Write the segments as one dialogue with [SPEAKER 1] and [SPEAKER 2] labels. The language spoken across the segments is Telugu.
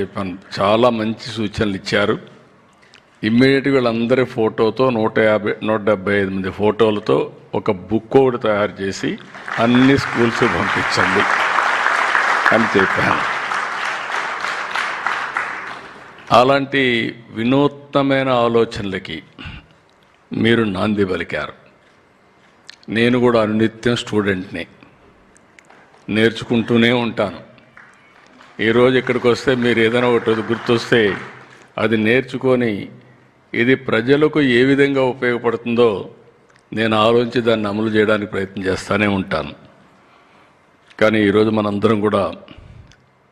[SPEAKER 1] చెప్పాను. చాలా మంచి సూచనలు ఇచ్చారు. ఇమ్మీడియట్గా వీళ్ళందరి ఫోటోతో 175 మంది ఫోటోలతో ఒక బుక్ ఒకటి తయారు చేసి అన్ని స్కూల్స్ పంపించండి అని చెప్పాను. అలాంటి వినూత్నమైన ఆలోచనలకి మీరు నాంది పలికారు. నేను కూడా అనునిత్యం స్టూడెంట్ని, నేర్చుకుంటూనే ఉంటాను. ఈరోజు ఇక్కడికి వస్తే మీరు ఏదైనా ఒకటి గుర్తొస్తే అది నేర్చుకొని ఇది ప్రజలకు ఏ విధంగా ఉపయోగపడుతుందో నేను ఆలోచించి దాన్ని అమలు చేయడానికి ప్రయత్నం చేస్తూనే ఉంటాను. కానీ ఈరోజు మనందరం కూడా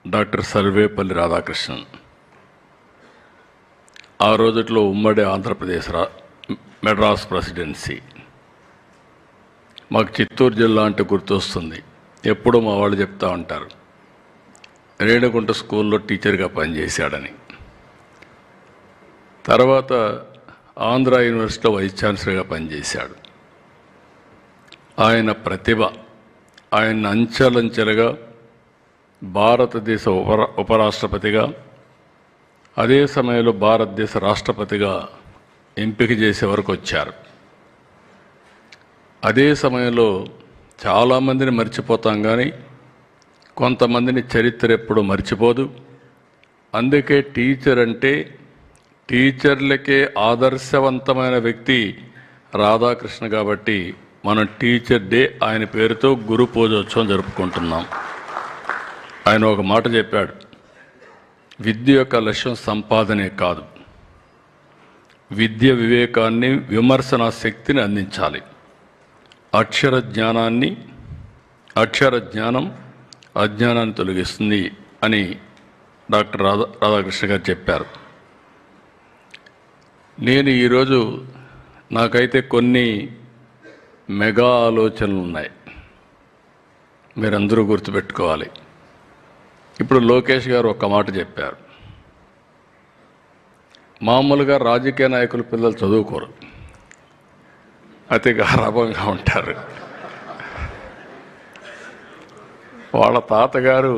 [SPEAKER 1] డాక్టర్ సర్వేపల్లి రాధాకృష్ణన్ ఆ రోజుట్లో ఉమ్మడి ఆంధ్రప్రదేశ్ మెడ్రాస్ ప్రెసిడెన్సీ, మాకు చిత్తూరు జిల్లా అంటే గుర్తొస్తుంది. ఎప్పుడూ మా వాళ్ళు చెప్తూ ఉంటారు, రేణుగుంట స్కూల్లో టీచర్గా పనిచేశాడని. తర్వాత ఆంధ్ర యూనివర్సిటీలో వైస్ ఛాన్సలర్గా పనిచేశాడు. ఆయన ప్రతిభ ఆయన అంచెలంచెలుగా భారతదేశ ఉపరాష్ట్రపతిగా, అదే సమయంలో భారతదేశ రాష్ట్రపతిగా ఎంపిక చేసే వరకు వచ్చారు. అదే సమయంలో చాలామందిని మర్చిపోతాం, కానీ కొంతమందిని చరిత్ర ఎప్పుడు మర్చిపోదు. అందుకే టీచర్ అంటే టీచర్లకే ఆదర్శవంతమైన వ్యక్తి రాధాకృష్ణ. కాబట్టి మనం టీచర్ డే ఆయన పేరుతో గురు పూజోత్సవం జరుపుకుంటున్నాం. ఆయన ఒక మాట చెప్పాడు, విద్య యొక్క లక్ష్యం సంపాదనే కాదు, విద్య వివేకాన్ని, విమర్శనా శక్తిని అందించాలి. అక్షర జ్ఞానం అజ్ఞానాన్ని తొలగిస్తుంది అని డాక్టర్ రాధాకృష్ణ గారు చెప్పారు. నేను ఈరోజు నాకైతే కొన్ని మెగా ఆలోచనలు ఉన్నాయి, మీరందరూ గుర్తుపెట్టుకోవాలి. ఇప్పుడు లోకేష్ గారు ఒక మాట చెప్పారు, మామూలుగా రాజకీయ నాయకుల పిల్లలు చదువుకోరు, అతి గారాభంగా ఉంటారు. వాళ్ళ తాతగారు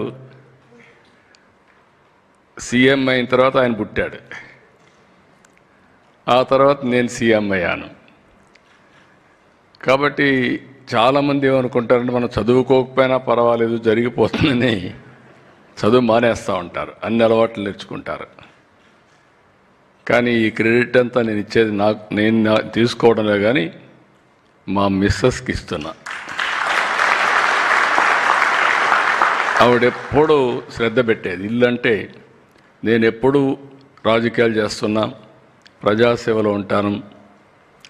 [SPEAKER 1] సీఎం అయిన తర్వాత ఆయన పుట్టాడు, ఆ తర్వాత నేను సీఎం అయ్యాను. కాబట్టి చాలామంది ఏమనుకుంటారంటే మనం చదువుకోకపోయినా పర్వాలేదు జరిగిపోతుందని చదువు మానేస్తూ ఉంటారు, అన్ని అలవాట్లు నేర్చుకుంటారు. కానీ ఈ క్రెడిట్ అంతా నేను ఇచ్చేది నేను తీసుకోవడంలో కానీ మా మిస్సెస్కి ఇస్తున్నా. ఆవిడెప్పుడూ శ్రద్ధ పెట్టేది. ఇల్లంటే నేను ఎప్పుడూ రాజకీయాలు చేస్తున్నా, ప్రజాసేవలో ఉంటాను,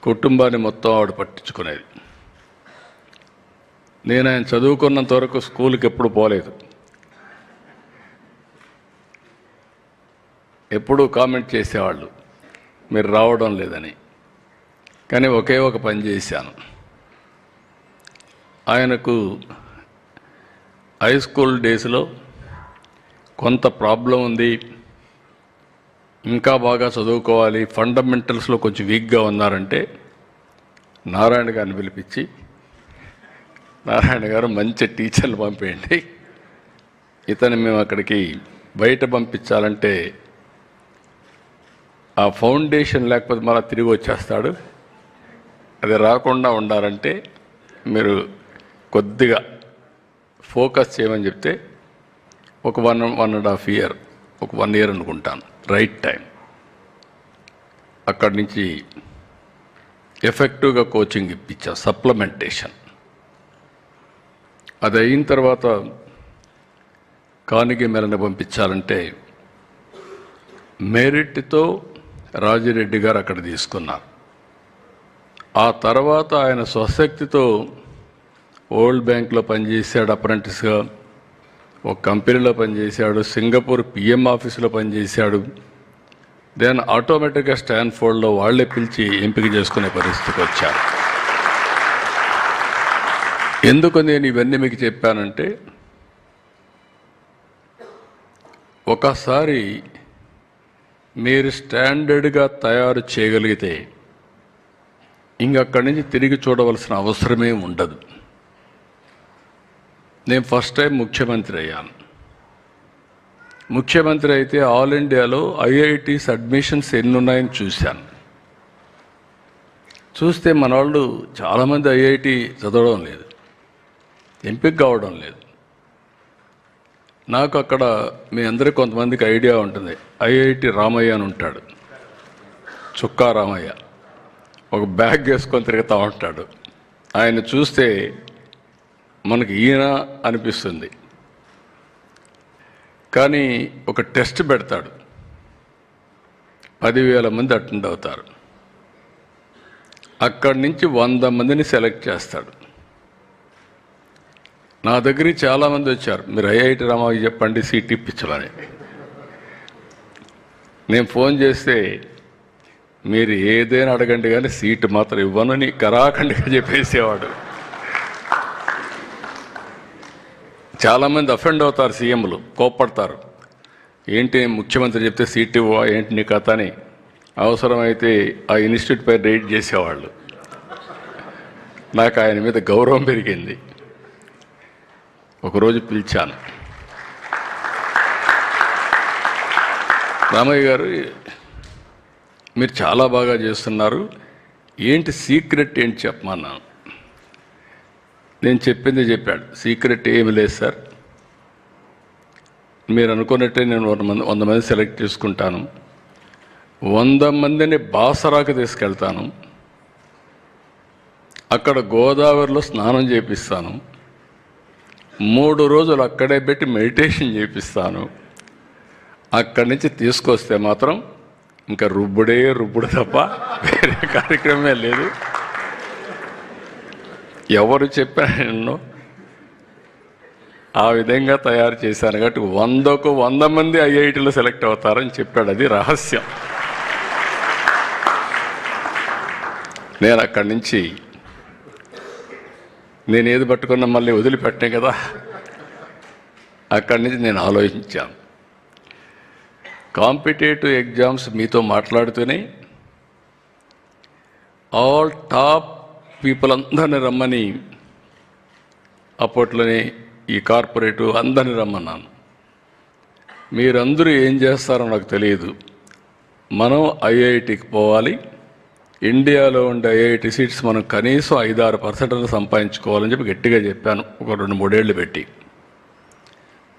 [SPEAKER 1] కుటుంబాన్ని మొత్తం ఆవిడ పట్టించుకునేది. నేను ఆయన చదువుకున్నంత వరకు స్కూల్కి ఎప్పుడు పోలేదు. ఎప్పుడూ కామెంట్ చేసేవాళ్ళు మీరు రావడం లేదని. కానీ ఒకే ఒక పని చేశాను. ఆయనకు హై స్కూల్ డేస్లో కొంత ప్రాబ్లం ఉంది, ఇంకా బాగా చదువుకోవాలి, ఫండమెంటల్స్లో కొంచెం వీక్గా ఉన్నారంటే నారాయణ గారిని పిలిపించి, నారాయణ గారు మంచి టీచర్లు పంపేయండి, ఇతను మేము అక్కడికి బయట పంపించాలంటే ఆ ఫౌండేషన్ లేకపోతే మళ్ళీ తిరిగి వచ్చేస్తాడు, అది రాకుండా ఉండాలంటే మీరు కొద్దిగా ఫోకస్ చేయమని చెప్తే ఒక 1.5 year, ఒక 1 year అనుకుంటాను, రైట్ టైం. అక్కడి నుంచి ఎఫెక్టివ్గా కోచింగ్ ఇప్పించా, సప్లిమెంటేషన్. అది అయిన తర్వాత కానిగి మెలని పంపించాలంటే మెరిట్తో రాజిరెడ్డి గారు అక్కడ తీసుకున్నారు. ఆ తర్వాత ఆయన స్వశక్తితో వరల్డ్ బ్యాంక్లో పనిచేశాడు, అప్రెంటిస్గా ఒక కంపెనీలో పనిచేశాడు, సింగపూర్ పిఎం ఆఫీసులో పనిచేశాడు. దెన్ ఆటోమేటిక్గా స్టాన్ఫోర్డ్లో వాళ్ళే పిలిచి ఎంపిక చేసుకునే పరిస్థితికి వచ్చారు. ఎందుకు నేను ఇవన్నీ మీకు చెప్పానంటే, ఒకసారి మీరు స్టాండర్డ్గా తయారు చేయగలిగితే ఇంకక్కడి నుంచి తిరిగి చూడవలసిన అవసరమే ఉండదు. నేను ఫస్ట్ టైం ముఖ్యమంత్రి అయ్యాను. ముఖ్యమంత్రి అయితే ఆల్ ఇండియాలో ఐఐటీస్ అడ్మిషన్స్ ఎన్ని ఉన్నాయని చూశాను. చూస్తే మన వాళ్ళు చాలామంది ఐఐటి చదవడం లేదు, ఎంపిక కావడం లేదు. నాకు అక్కడ మీ అందరికీ కొంతమందికి ఐడియా ఉంటుంది. ఐఐటి రామయ్య అని ఉంటాడు, చుక్కా రామయ్య, ఒక బ్యాగ్ వేసుకొని తిరుగుతూ ఉంటాడు. ఆయన చూస్తే మనకి ఈయన అనిపిస్తుంది. కానీ ఒక టెస్ట్ పెడతాడు, 10,000 మంది అటెండ్ అవుతారు. అక్కడి నుంచి 100 మందిని సెలెక్ట్ చేస్తాడు. నా దగ్గరికి చాలామంది వచ్చారు, మీరు ఐఐటి రామయ్య చెప్పండి సీట్ ఇప్పించమని. నేను ఫోన్ చేస్తే మీరు ఏదైనా అడగండి కానీ సీటు మాత్రం ఇవ్వనని కరాఖండిగా చెప్పేసేవాడు. చాలామంది అఫెండ్ అవుతారు, సీఎంలు కోప్పడతారు. ఏంటి ముఖ్యమంత్రి చెప్తే సీట్ ఇవ్వవా ఏంటి నీ కథ అని అవసరమైతే ఆ ఇన్స్టిట్యూట్ పై రైడ్ చేసేవాళ్ళు. నాకు ఆయన మీద గౌరవం పెరిగింది. ఒకరోజు పిలిచాను, రామయ్య గారు మీరు చాలా బాగా చేస్తున్నారు, ఏంటి సీక్రెట్ ఏంటి చెప్పమన్నాను. నేను చెప్పింది చెప్పాడు. సీక్రెట్ ఏమి లేదు సార్, మీరు అనుకున్నట్టే నేను 100 మంది సెలెక్ట్ చేసుకుంటాను, 100 మందిని బాసరాకు తీసుకెళ్తాను, అక్కడ గోదావరిలో స్నానం చేపిస్తాను, 3 రోజులు అక్కడే పెట్టి మెడిటేషన్ చేపిస్తాను. అక్కడి నుంచి తీసుకొస్తే మాత్రం ఇంకా రుబ్బుడు తప్ప వేరే కార్యక్రమమే లేదు. ఎవరు చెప్పాను ఆ విధంగా తయారు చేశాను కాబట్టి 100కు 100 మంది ఐఐటీలో సెలెక్ట్ అవుతారని చెప్పాడు. అది రహస్యం. నేను అక్కడి నుంచి నేను ఏది పట్టుకున్నా మళ్ళీ వదిలిపెట్టాను కదా, అక్కడి నుంచి నేను ఆలోచించాను. కాంపిటేటివ్ ఎగ్జామ్స్ మీతో మాట్లాడుతూనే ఆల్ టాప్ పీపుల్ అందరిని రమ్మని అప్పట్లోనే ఈ కార్పొరేటు అందరిని రమ్మన్నాను. మీరందరూ ఏం చేస్తారో నాకు తెలియదు, మనం ఐఐటికి పోవాలి, ఇండియాలో ఉండే ఐఐటి సీట్స్ మనం కనీసం 5-6% సంపాదించుకోవాలని చెప్పి గట్టిగా చెప్పాను, ఒక 2-3 ఏళ్ళు పెట్టి.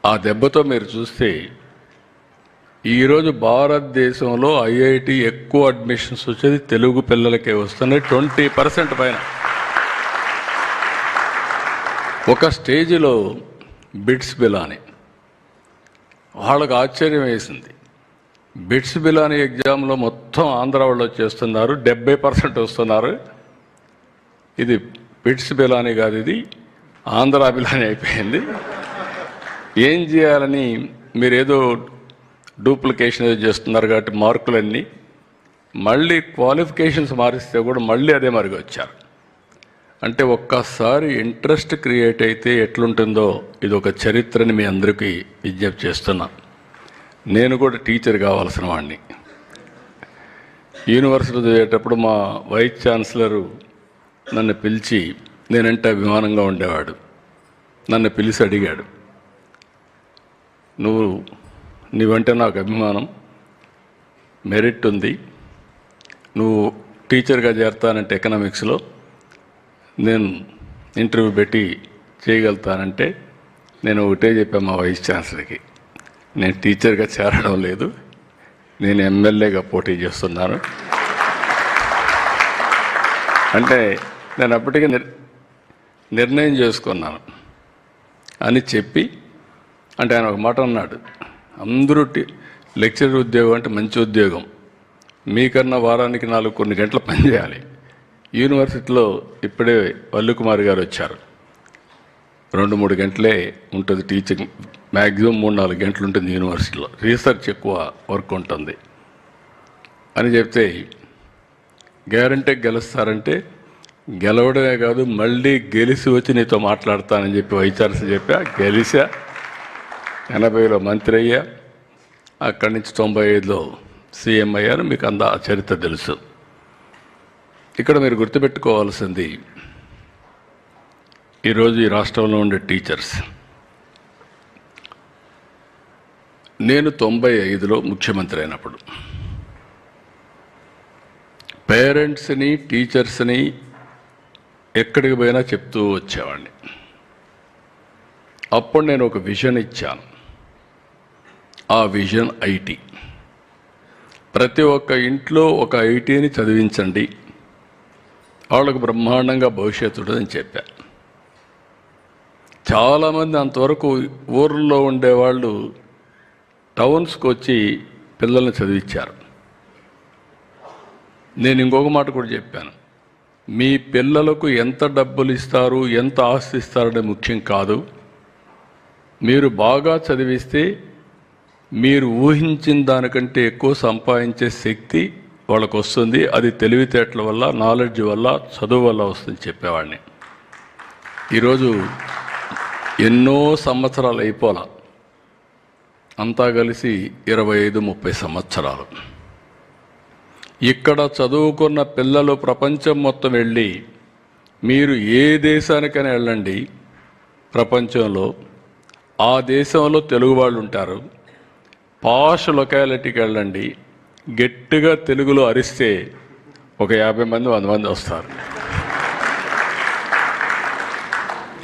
[SPEAKER 1] ఆ దెబ్బతో మీరు చూస్తే ఈరోజు భారతదేశంలో ఐఐటి ఎక్కువ అడ్మిషన్స్ వచ్చేది తెలుగు పిల్లలకే వస్తున్నాయి, 20% పైన. ఒక స్టేజ్లో బిట్స్ బిలాని వాళ్ళకు ఆశ్చర్యం వేసింది. బిట్స్ బిలాని ఎగ్జామ్లో మొత్తం ఆంధ్ర వాళ్ళు వచ్చేస్తున్నారు, 70% వస్తున్నారు. ఇది బిట్స్ బిలాని కాదు, ఇది ఆంధ్ర బిలాని అయిపోయింది. ఏం చేయాలని మీరేదో డూప్లికేషన్ చేస్తున్నారు కాబట్టి మార్కులన్నీ మళ్ళీ క్వాలిఫికేషన్స్ మారిస్తే కూడా మళ్ళీ అదే మరిగి వచ్చారు. అంటే ఒక్కసారి ఇంట్రెస్ట్ క్రియేట్ అయితే ఎట్లుంటుందో ఇది ఒక చరిత్రని మీ అందరికీ విజ్ఞప్తి చేస్తున్నా. నేను కూడా టీచర్ కావాల్సిన వాడిని. యూనివర్సిటీ చదివేటప్పుడు మా వైస్ ఛాన్సలరు నన్ను పిలిచి, నేనంటే అభిమానంగా ఉండేవాడు, నన్ను పిలిచి అడిగాడు, నీవంటే నాకు అభిమానం, మెరిట్ ఉంది, నువ్వు టీచర్గా చేరతానంటే ఎకనామిక్స్లో నేను ఇంటర్వ్యూ పెట్టి చేయగలుగుతానంటే నేను ఒకటే చెప్పాను మా వైస్ ఛాన్సలర్కి, నేను టీచర్గా చేరడం లేదు, నేను ఎమ్మెల్యేగా పోటీ చేస్తున్నాను అంటే నేను అప్పటికే నిర్ణయం చేసుకున్నాను అని చెప్పి. అంటే ఆయన ఒక మాట అన్నాడు, అందరూ లెక్చరర్ ఉద్యోగం అంటే మంచి ఉద్యోగం, మీకన్నా వారానికి 4 గంటలు పనిచేయాలి. యూనివర్సిటీలో ఇప్పుడే వల్లుకుమారి గారు వచ్చారు, 2-3 గంటలే ఉంటుంది టీచింగ్, మ్యాక్సిమం 3-4 గంటలు ఉంటుంది యూనివర్సిటీలో, రీసెర్చ్ ఎక్కువ వర్క్ ఉంటుంది అని చెప్తే, గ్యారంటీగా గెలుస్తారంటే గెలవడమే కాదు మళ్ళీ గెలిచి వచ్చి నీతో మాట్లాడతానని చెప్పి వైచార్స్ చెప్పా. గెలిచా, 80లో మంత్రి అయ్యా, అక్కడి నుంచి 95లో సీఎం అయ్యారు. మీకు ఆ చరిత్ర తెలుసు. ఇక్కడ మీరు గుర్తుపెట్టుకోవాల్సింది, ఈరోజు ఈ రాష్ట్రంలో ఉండే టీచర్స్ నేను 95లో ముఖ్యమంత్రి అయినప్పుడు పేరెంట్స్ని టీచర్స్ని ఎక్కడికి పోయినా చెప్తూ వచ్చేవాడిని. అప్పుడు నేను ఒక విజన్ ఇచ్చాను. ఆ విజన్ ఐటీ. ప్రతి ఒక్క ఇంట్లో ఒక ఐటీని చదివించండి, వాళ్ళకు బ్రహ్మాండంగా భవిష్యత్తు ఉంటుందని చెప్పాను. చాలామంది అంతవరకు ఊర్లో ఉండేవాళ్ళు టౌన్స్కి వచ్చి పిల్లల్ని చదివించారు. నేను ఇంకొక మాట కూడా చెప్పాను, మీ పిల్లలకు ఎంత డబ్బులు ఇస్తారు, ఎంత ఆస్తి ఇస్తారనే ముఖ్యం కాదు. మీరు బాగా చదివిస్తే మీరు ఊహించిన దానికంటే ఎక్కువ సంపాదించే శక్తి వాళ్ళకు వస్తుంది. అది తెలివితేటల వల్ల, నాలెడ్జ్ వల్ల, చదువు వల్ల వస్తుంది చెప్పేవాడిని. ఈరోజు ఎన్నో సంవత్సరాలు అయిపోలా, అంతా కలిసి 25-30 సంవత్సరాలు. ఇక్కడ చదువుకున్న పిల్లలు ప్రపంచం మొత్తం వెళ్ళి, మీరు ఏ దేశానికైనా వెళ్ళండి ప్రపంచంలో, ఆ దేశంలో తెలుగు వాళ్ళు ఉంటారు. పాష్ లొకాలిటీకి వెళ్ళండి, గట్టిగా తెలుగులో అరిస్తే ఒక 50 మంది 100 మంది వస్తారు.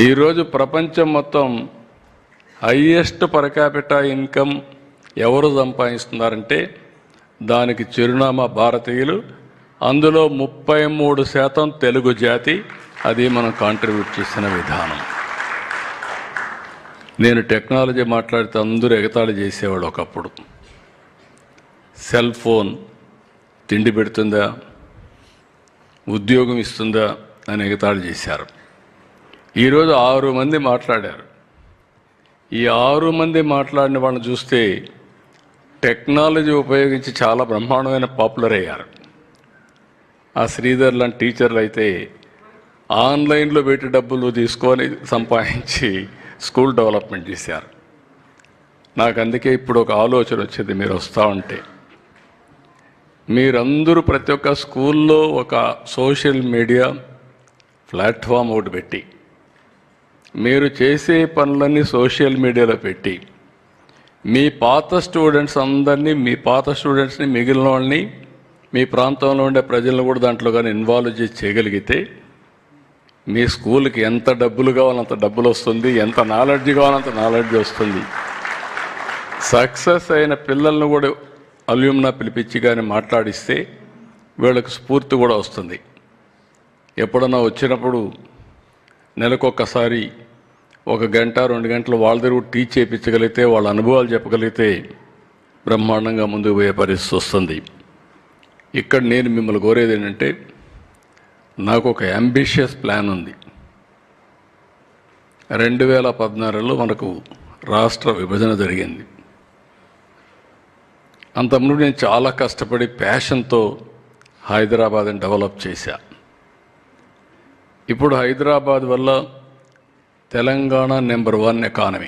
[SPEAKER 1] ఈరోజు ప్రపంచం మొత్తం హైయెస్ట్ పర్ క్యాపిటా ఇన్కమ్ ఎవరు సంపాదిస్తున్నారంటే దానికి చిరునామా భారతీయులు. అందులో 33% తెలుగు జాతి. అది మనం కాంట్రిబ్యూట్ చేసిన విధానం. నేను టెక్నాలజీ మాట్లాడితే అందరూ ఎగతాళి చేసేవాడు ఒకప్పుడు. సెల్ ఫోన్ తిండి పెడుతుందా, ఉద్యోగం ఇస్తుందా అని ఎగతాళి చేశారు. ఈరోజు 6 మంది మాట్లాడారు. ఈ 6 మంది మాట్లాడిన వాళ్ళని చూస్తే టెక్నాలజీ ఉపయోగించి చాలా బ్రహ్మాండమైన పాపులర్ అయ్యారు. ఆ శ్రీధర్ లాంటి టీచర్లు అయితే ఆన్లైన్లో పెట్టి డబ్బులు తీసుకొని సంపాదించి స్కూల్ డెవలప్మెంట్ చేశారు. నాకు అందుకే ఇప్పుడు ఒక ఆలోచన వచ్చింది, మీరు వస్తూ ఉంటే మీరందరూ ప్రతి ఒక్క స్కూల్లో ఒక సోషల్ మీడియా ప్లాట్ఫామ్ ఒకటి పెట్టి, మీరు చేసే పనులన్నీ సోషల్ మీడియాలో పెట్టి, మీ పాత స్టూడెంట్స్ అందరినీ, మీ పాత స్టూడెంట్స్ని, మిగిలిన వాళ్ళని, మీ ప్రాంతంలో ఉండే ప్రజలను కూడా దాంట్లో కానీ ఇన్వాల్వ్ చేసి చేయగలిగితే మీ స్కూల్కి ఎంత డబ్బులు కావాలంత డబ్బులు వస్తుంది, ఎంత నాలెడ్జ్ కావాలంత నాలెడ్జ్ వస్తుంది. సక్సెస్ అయిన పిల్లలను కూడా అల్యూమ్నా పిలిపించి కానీ మాట్లాడిస్తే వీళ్ళకి స్ఫూర్తి కూడా వస్తుంది. ఎప్పుడన్నా వచ్చినప్పుడు నెలకొకసారి 1 గంట 2 గంటలు వాళ్ళ దగ్గర టీచ్ చేయించగలిగితే, వాళ్ళ అనుభవాలు చెప్పగలిగితే బ్రహ్మాండంగా ముందుకు పోయే పరిస్థితి వస్తుంది. ఇక్కడ నేను మిమ్మల్ని కోరేది ఏంటంటే, నాకు ఒక అంబిషియస్ ప్లాన్ ఉంది. 2016లో మనకు రాష్ట్ర విభజన జరిగింది. అంతకుముందు నేను చాలా కష్టపడి ప్యాషన్తో హైదరాబాద్ని డెవలప్ చేశా. ఇప్పుడు హైదరాబాద్ వల్ల Telangana number 1 economy,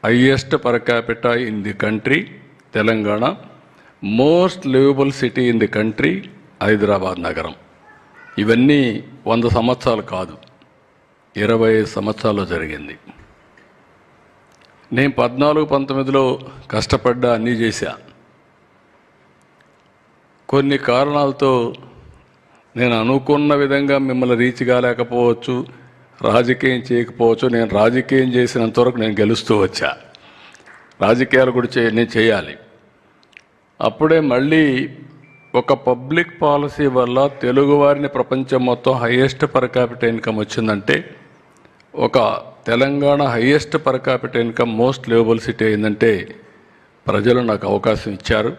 [SPEAKER 1] highest per capita in the country Telangana, most liveable city in the country Hyderabad నగరం. ఇవన్నీ 100 సంవత్సరాలు కాదు, 25 సంవత్సరాల్లో జరిగింది. నేను 14-19లో కష్టపడ్డా, అన్నీ చేశా. కొన్ని కారణాలతో నేను అనుకున్న విధంగా మిమ్మల్ని రీచ్ కాలేకపోవచ్చు, రాజకీయం చేయకపోవచ్చు. నేను రాజకీయం చేసినంతవరకు నేను గెలుస్తూ వచ్చా. రాజకీయాలు కూడా నేను చేయాలి. అప్పుడే మళ్ళీ ఒక పబ్లిక్ పాలసీ వల్ల తెలుగువారిని ప్రపంచం మొత్తం హైయెస్ట్ పర్ క్యాపిటల్ ఇన్కమ్ వచ్చిందంటే, ఒక Telangana highest per capital income most liveable city అయిందంటే ప్రజలు నాకు అవకాశం ఇచ్చారు.